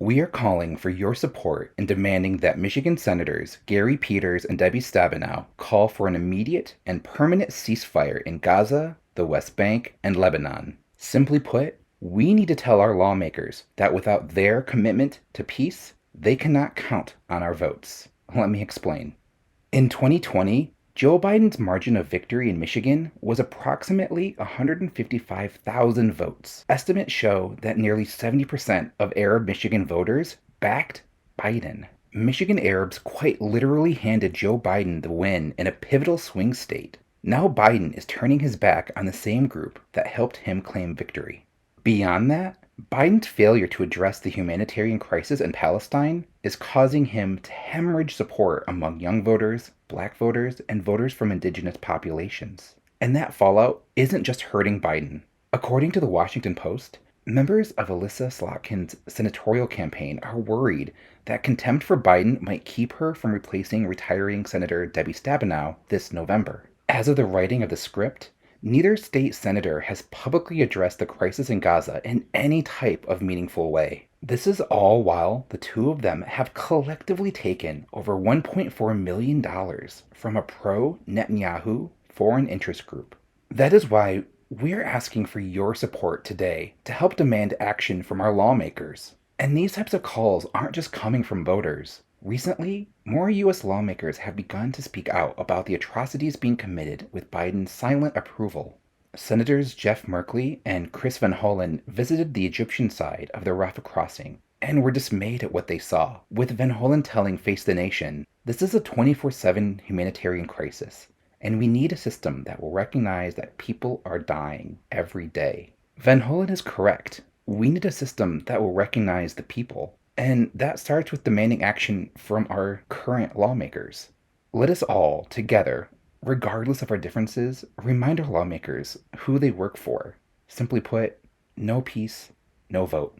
We are calling for your support in demanding that Michigan Senators Gary Peters and Debbie Stabenow call for an immediate and permanent ceasefire in Gaza, the West Bank, and Lebanon. Simply put, we need to tell our lawmakers that without their commitment to peace, they cannot count on our votes. Let me explain. In 2020, Joe Biden's margin of victory in Michigan was approximately 155,000 votes. Estimates show that nearly 70% of Arab Michigan voters backed Biden. Michigan Arabs quite literally handed Joe Biden the win in a pivotal swing state. Now Biden is turning his back on the same group that helped him claim victory. Beyond that, Biden's failure to address the humanitarian crisis in Palestine is causing him to hemorrhage support among young voters, black voters, and voters from indigenous populations. And that fallout isn't just hurting Biden. According to the Washington Post, members of Alyssa Slotkin's senatorial campaign are worried that contempt for Biden might keep her from replacing retiring Senator Debbie Stabenow this November. As of the writing of the script, neither state senator has publicly addressed the crisis in Gaza in any type of meaningful way. This is all while the two of them have collectively taken over $1.4 million from a pro-Netanyahu foreign interest group. That is why we're asking for your support today to help demand action from our lawmakers. And these types of calls aren't just coming from voters. Recently, more U.S. lawmakers have begun to speak out about the atrocities being committed with Biden's silent approval. Senators Jeff Merkley and Chris Van Hollen visited the Egyptian side of the Rafah crossing and were dismayed at what they saw, with Van Hollen telling Face the Nation, "This is a 24/7 humanitarian crisis, and we need a system that will recognize that people are dying every day." Van Hollen is correct. We need a system that will recognize the people. And that starts with demanding action from our current lawmakers. Let us all, together, regardless of our differences, remind our lawmakers who they work for. Simply put, no peace, no vote.